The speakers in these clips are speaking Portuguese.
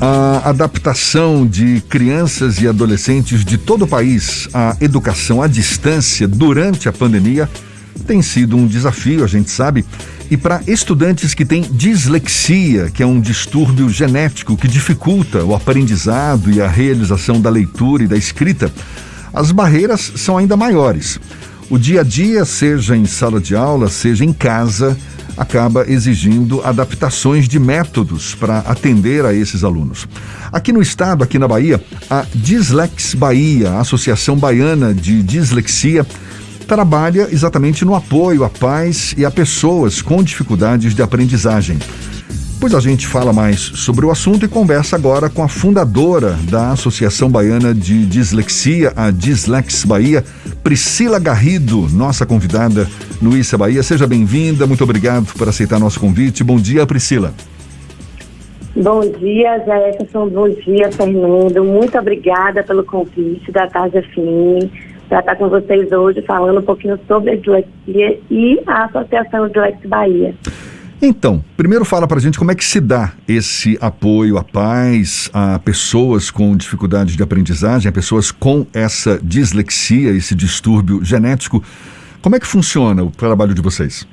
A adaptação de crianças e adolescentes de todo o país à educação à distância durante a pandemia tem sido um desafio, a gente sabe. E para estudantes que têm dislexia, que é um distúrbio genético que dificulta o aprendizado e a realização da leitura e da escrita, as barreiras são ainda maiores. O dia a dia, seja em sala de aula, seja em casa, acaba exigindo adaptações de métodos para atender a esses alunos. Aqui no estado, aqui na Bahia, a Dislex Bahia, a Associação Baiana de Dislexia, trabalha exatamente no apoio a pais e a pessoas com dificuldades de aprendizagem. Pois a gente fala mais sobre o assunto e conversa agora com a fundadora da Associação Baiana de Dislexia, a Dislex Bahia, Priscila Garrido, nossa convidada no Issa Bahia. Seja bem-vinda, muito obrigado por aceitar nosso convite. Bom dia, Priscila. Bom dia, Jefferson. Bom dia, Fernando. Muito obrigada pelo convite da Tarde FM para estar com vocês hoje falando um pouquinho sobre a dislexia e a Associação Dislex Bahia. Então, primeiro fala pra gente como é que se dá esse apoio a pais, a pessoas com dificuldades de aprendizagem, a pessoas com essa dislexia, esse distúrbio genético. Como é que funciona o trabalho de vocês?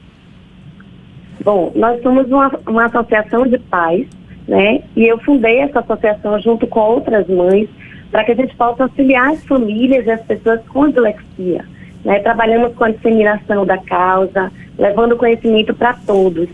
Bom, nós somos uma associação de pais, né? E eu fundei essa associação junto com outras mães para que a gente possa auxiliar as famílias e as pessoas com dislexia, né? Trabalhamos com a disseminação da causa, levando conhecimento para todos.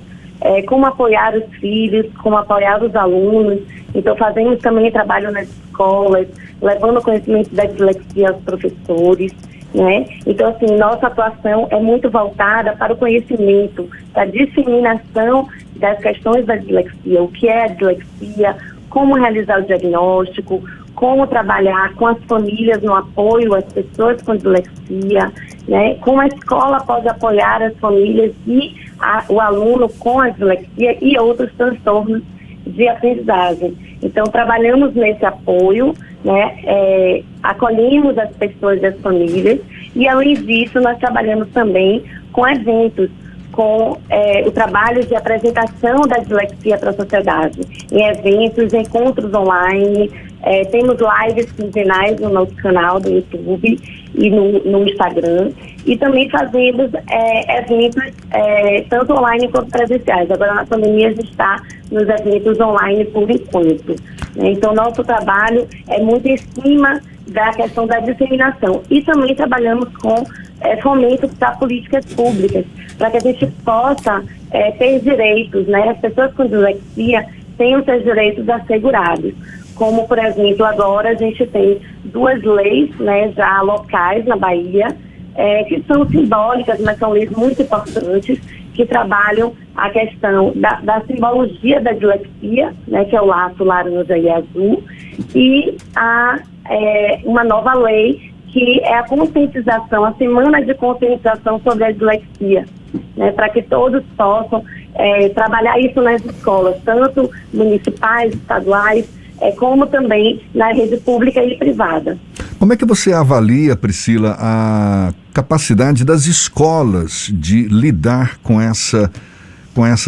Como apoiar os filhos, como apoiar os alunos. Então fazemos também trabalho nas escolas, levando o conhecimento da dislexia aos professores, né? Então assim, nossa atuação é muito voltada para o conhecimento, para a disseminação das questões da dislexia, o que é a dislexia, como realizar o diagnóstico, como trabalhar com as famílias no apoio às pessoas com dislexia, né? Como a escola pode apoiar as famílias e o aluno com a dislexia e outros transtornos de aprendizagem. Então, trabalhamos nesse apoio, né? Acolhemos as pessoas e as famílias e, além disso, nós trabalhamos também com eventos, com o trabalho de apresentação da dislexia para a sociedade, em eventos, encontros online. Temos lives quinzenais no nosso canal do YouTube e no Instagram, e também fazemos eventos tanto online quanto presenciais. Agora, na pandemia, a gente está nos eventos online por enquanto, né? Então, nosso trabalho é muito em cima da questão da disseminação. E também trabalhamos com fomento para políticas públicas, para que a gente possa ter direitos, né? As pessoas com dislexia tenham seus direitos assegurados. Como, por exemplo, agora a gente tem 2 leis, né, já locais na Bahia, que são simbólicas, mas são leis muito importantes, que trabalham a questão da simbologia da dislexia, né, que é o laço laranja e azul, e uma nova lei que é a conscientização, a semana de conscientização sobre a dislexia, né, para que todos possam trabalhar isso nas escolas, tanto municipais, estaduais, como também na rede pública e privada. Como é que você avalia, Priscila, a capacidade das escolas de lidar com essa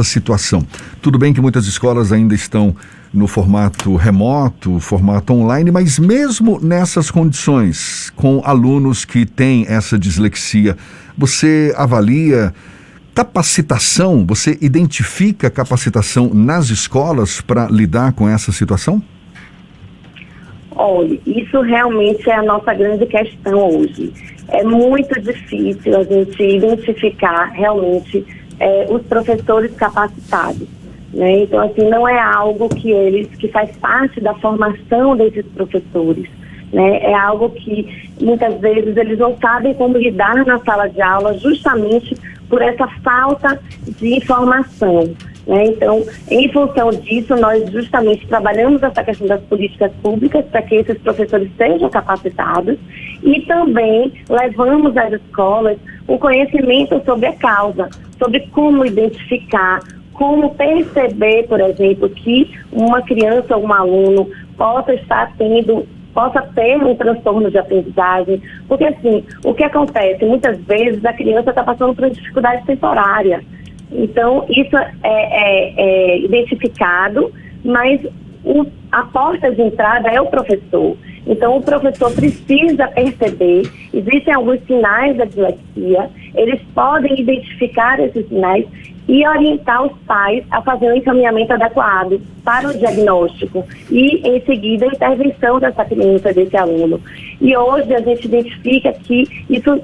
situação? Tudo bem que muitas escolas ainda estão no formato remoto, formato online, mas mesmo nessas condições, com alunos que têm essa dislexia, você avalia capacitação, você identifica capacitação nas escolas para lidar com essa situação? Olha, isso realmente é a nossa grande questão hoje. É muito difícil a gente identificar realmente os professores capacitados, né? Então, assim, não é algo que faz parte da formação desses professores, né? É algo que muitas vezes eles não sabem como lidar na sala de aula, justamente por essa falta de informação, né? Então, em função disso, nós justamente trabalhamos essa questão das políticas públicas para que esses professores sejam capacitados e também levamos às escolas o conhecimento sobre a causa, sobre como identificar, como perceber, por exemplo, que uma criança ou um aluno possa ter um transtorno de aprendizagem, porque assim, o que acontece? Muitas vezes a criança está passando por uma dificuldade temporária. Então, isso é identificado, mas a porta de entrada é o professor. Então, o professor precisa perceber, existem alguns sinais da dislexia, eles podem identificar esses sinais e orientar os pais a fazer um encaminhamento adequado para o diagnóstico e, em seguida, a intervenção dessa criança, desse aluno. E hoje a gente identifica que isso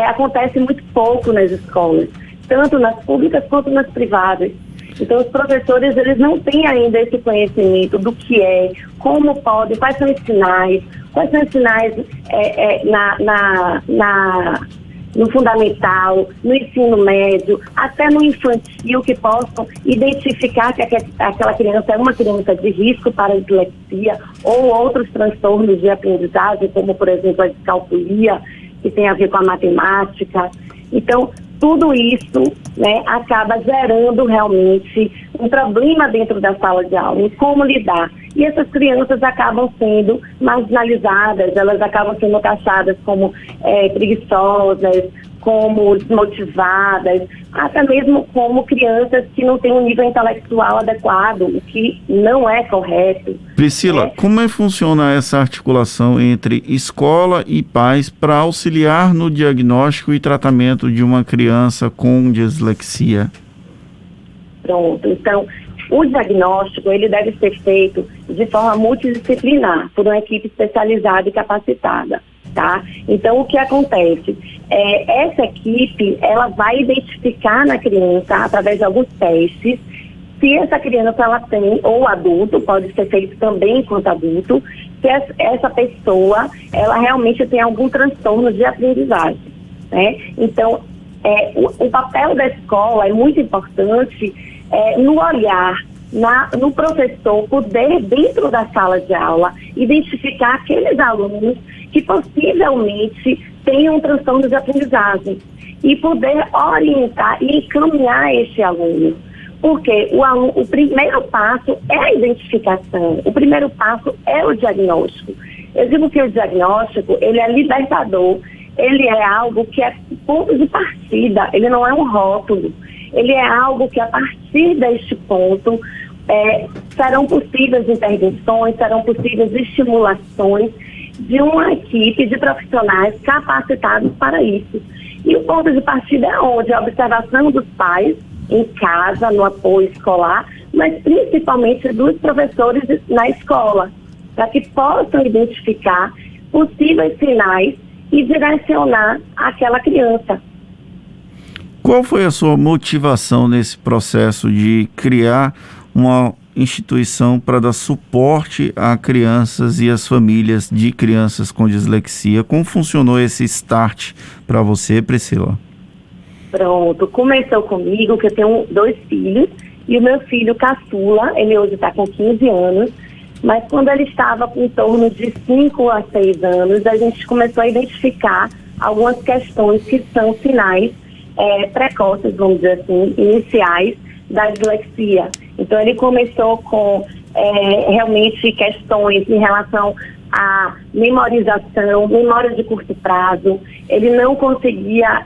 acontece muito pouco nas escolas, tanto nas públicas quanto nas privadas. Então, os professores, eles não têm ainda esse conhecimento do que é, como pode, quais são os sinais no fundamental, no ensino médio, até no infantil, que possam identificar que aquela criança é uma criança de risco para a dislexia ou outros transtornos de aprendizagem, como, por exemplo, a descalculia, que tem a ver com a matemática. Então, tudo isso, né, acaba gerando realmente um problema dentro da sala de aula, em como lidar. E essas crianças acabam sendo marginalizadas, elas acabam sendo taxadas como preguiçosas, como desmotivadas, até mesmo como crianças que não têm um nível intelectual adequado, o que não é correto. Priscila, como é que funciona essa articulação entre escola e pais para auxiliar no diagnóstico e tratamento de uma criança com dislexia? Pronto, então, o diagnóstico, ele deve ser feito de forma multidisciplinar, por uma equipe especializada e capacitada, tá? Então, o que acontece? Essa equipe, ela vai identificar na criança, através de alguns testes, se essa criança, ela tem, ou adulto, pode ser feito também enquanto adulto, se essa pessoa, ela realmente tem algum transtorno de aprendizagem, né? Então, o papel da escola é muito importante no olhar, no professor poder, dentro da sala de aula, identificar aqueles alunos que possivelmente tenham um transtorno de aprendizagem e poder orientar e encaminhar esse aluno. Porque o primeiro passo é a identificação, o primeiro passo é o diagnóstico. Eu digo que o diagnóstico, ele é libertador, ele é algo que é ponto de partida, ele não é um rótulo. Ele é algo que, a partir deste ponto, serão possíveis intervenções, serão possíveis estimulações de uma equipe de profissionais capacitados para isso. E o ponto de partida é onde? A observação dos pais, em casa, no apoio escolar, mas principalmente dos professores na escola, para que possam identificar possíveis sinais e direcionar aquela criança. Qual foi a sua motivação nesse processo de criar uma instituição para dar suporte a crianças e as famílias de crianças com dislexia? Como funcionou esse start para você, Priscila? Pronto, começou comigo, que eu tenho 2 filhos, e o meu filho caçula, ele hoje está com 15 anos, mas quando ele estava com em torno de 5 a 6 anos, a gente começou a identificar algumas questões que são sinais precoces, vamos dizer assim, iniciais da dislexia. Então, ele começou com realmente questões em relação à memorização, memória de curto prazo. Ele não conseguia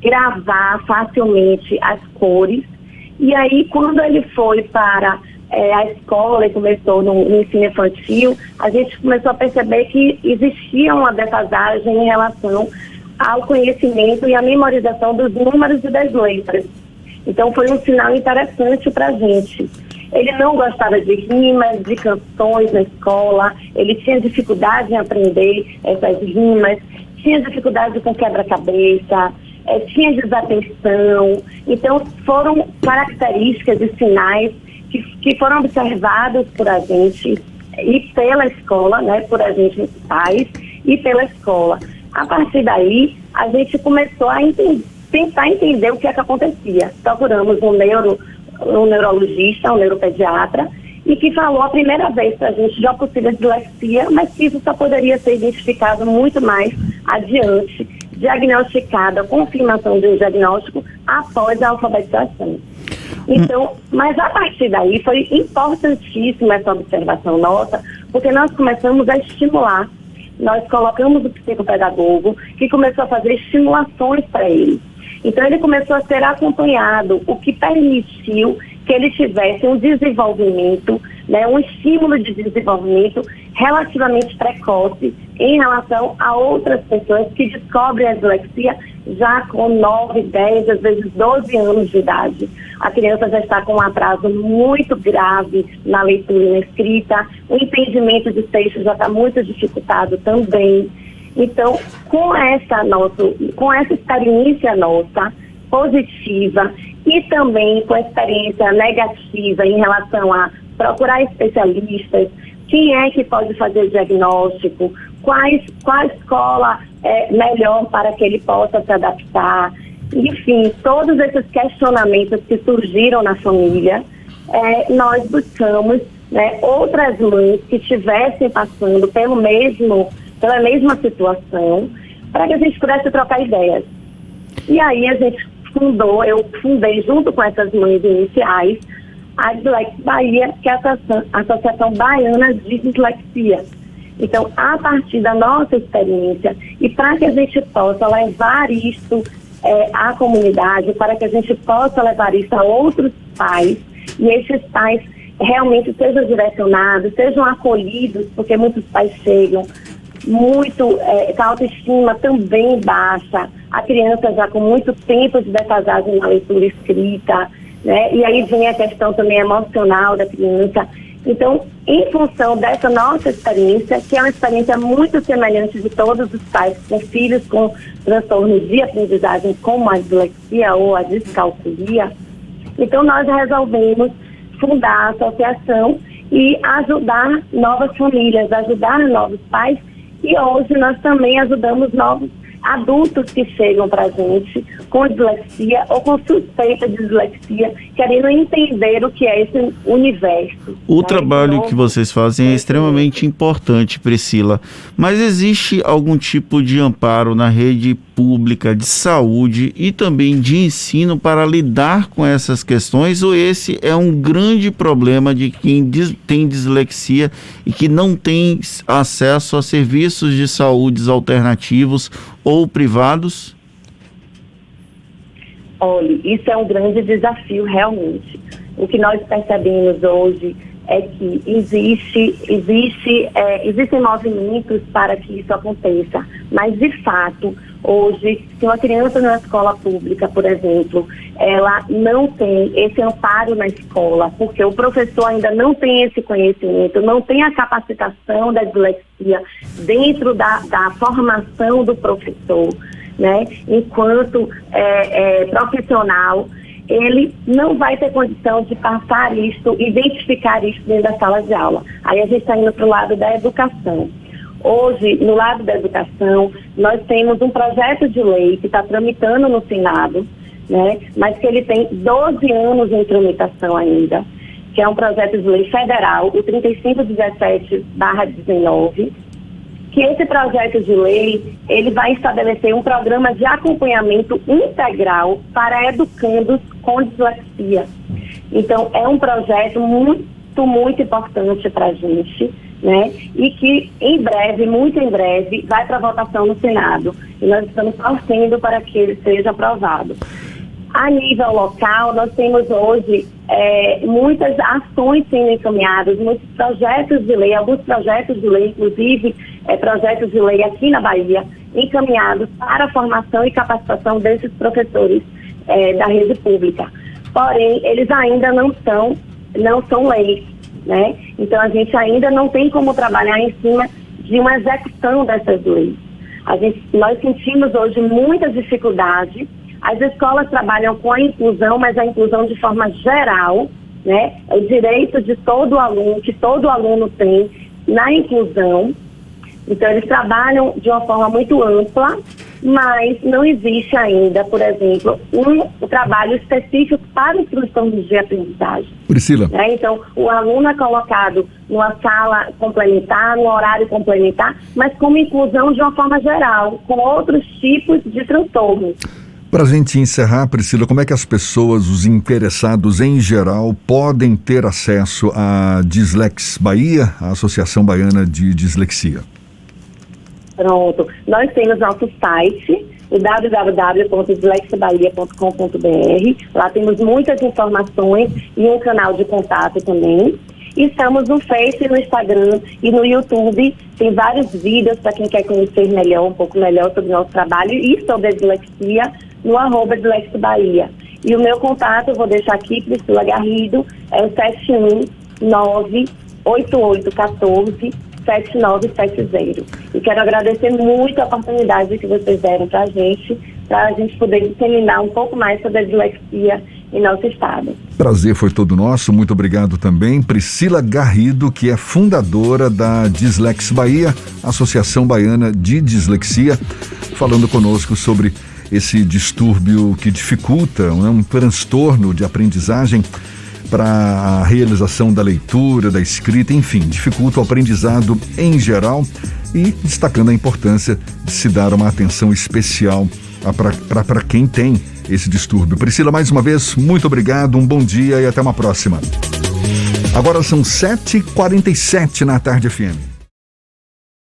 gravar facilmente as cores. E aí, quando ele foi para a escola e começou no ensino infantil, a gente começou a perceber que existia uma defasagem em relação ao conhecimento e à memorização dos números e das letras. Então, foi um sinal interessante para a gente. Ele não gostava de rimas, de canções na escola, ele tinha dificuldade em aprender essas rimas, tinha dificuldade com quebra-cabeça, tinha desatenção. Então, foram características e sinais que foram observados por a gente e pela escola, né, por a gente, pais, e pela escola. A partir daí, a gente começou a tentar entender o que é que acontecia. Procuramos um neurologista, um neuropediatra, e que falou a primeira vez para a gente de uma possível dislexia, mas que isso só poderia ser identificado muito mais adiante, diagnosticada, confirmação de um diagnóstico após a alfabetização. Então, mas a partir daí foi importantíssima essa observação nossa, porque nós começamos a estimular. Nós colocamos o psicopedagogo, que começou a fazer estimulações para ele. Então, ele começou a ser acompanhado, o que permitiu que que ele tivesse um desenvolvimento, né, um estímulo de desenvolvimento relativamente precoce em relação a outras pessoas que descobrem a dislexia já com 9, 10, às vezes 12 anos de idade. A criança já está com um atraso muito grave na leitura e na escrita, o entendimento de texto já está muito dificultado também. Então, com essa experiência nossa, positiva, e também com a experiência negativa em relação a procurar especialistas, quem é que pode fazer diagnóstico, qual escola é melhor para que ele possa se adaptar, enfim, todos esses questionamentos que surgiram na família, nós buscamos, né, outras mães que estivessem passando pela mesma situação, para que a gente pudesse trocar ideias. E aí eu fundei junto com essas mães iniciais a Dislex Bahia, que é a Associação Baiana de Dislexia. Então, a partir da nossa experiência, e para que a gente possa levar isso à comunidade, para que a gente possa levar isso a outros pais, e esses pais realmente sejam direcionados, sejam acolhidos, porque muitos pais chegam muito, com a autoestima também baixa, a criança já com muito tempo de defasagem na leitura escrita, né? E aí vem a questão também emocional da criança. Então, em função dessa nossa experiência, que é uma experiência muito semelhante de todos os pais com filhos com transtornos de aprendizagem, como a dislexia ou a descalculia, então nós resolvemos fundar a associação e ajudar novas famílias, ajudar novos pais. E hoje nós também ajudamos novos adultos que chegam para a gente com dislexia ou com suspeita de dislexia, querendo entender o que é esse universo. O trabalho que vocês fazem é extremamente importante, Priscila, mas existe algum tipo de amparo na rede pública de saúde e também de ensino para lidar com essas questões, ou esse é um grande problema de quem tem dislexia e que não tem acesso a serviços de saúde alternativos ou privados? Olha, isso é um grande desafio realmente. O que nós percebemos hoje é que existem movimentos para que isso aconteça, mas de fato, hoje, se uma criança na escola pública, por exemplo, ela não tem esse amparo na escola, porque o professor ainda não tem esse conhecimento, não tem a capacitação da dislexia dentro da formação do professor, né? Enquanto profissional, ele não vai ter condição de passar isso, identificar isso dentro da sala de aula. Aí a gente está indo para o lado da educação. Hoje, no lado da educação, nós temos um projeto de lei que está tramitando no Senado, né, mas que ele tem 12 anos em tramitação ainda, que é um projeto de lei federal, o 3517/19, que esse projeto de lei, ele vai estabelecer um programa de acompanhamento integral para educandos com dislexia. Então, é um projeto muito importante para a gente, né? E que em breve, muito em breve, vai para votação no Senado. E nós estamos torcendo para que ele seja aprovado. A nível local, nós temos hoje muitas ações sendo encaminhadas, muitos projetos de lei, alguns projetos de lei, inclusive projetos de lei aqui na Bahia, encaminhados para a formação e capacitação desses professores da rede pública. Porém, eles ainda não são leis, né? Então, a gente ainda não tem como trabalhar em cima de uma execução dessas leis. Nós sentimos hoje muita dificuldade. As escolas trabalham com a inclusão, mas a inclusão de forma geral, né? É o direito de todo aluno, que todo aluno tem na inclusão. Então, eles trabalham de uma forma muito ampla, mas não existe ainda, por exemplo, um trabalho específico para os transtornos de aprendizagem. Priscila. Né? Então, o aluno é colocado numa sala complementar, num horário complementar, mas como inclusão de uma forma geral, com outros tipos de transtornos. Para a gente encerrar, Priscila, como é que as pessoas, os interessados em geral, podem ter acesso à Dislex Bahia, a Associação Baiana de Dislexia? Pronto. Nós temos nosso site, o www.dislexiabahia.com.br. Lá temos muitas informações e um canal de contato também. E estamos no Face, no Instagram e no YouTube. Tem vários vídeos para quem quer conhecer melhor, um pouco melhor sobre o nosso trabalho e sobre a dislexia no @DislexiaBahia. E o meu contato, eu vou deixar aqui, Priscila Garrido, é o 71988147970. E quero agradecer muito a oportunidade que vocês deram para a gente poder disseminar um pouco mais sobre a dislexia em nosso estado. Prazer foi todo nosso, muito obrigado também. Priscila Garrido, que é fundadora da Dislexia Bahia, Associação Baiana de Dislexia, falando conosco sobre esse distúrbio que dificulta, um transtorno de aprendizagem para a realização da leitura, da escrita, enfim, dificulta o aprendizado em geral e destacando a importância de se dar uma atenção especial para quem tem esse distúrbio. Priscila, mais uma vez, muito obrigado, um bom dia e até uma próxima. Agora são 7h47 na Tarde FM.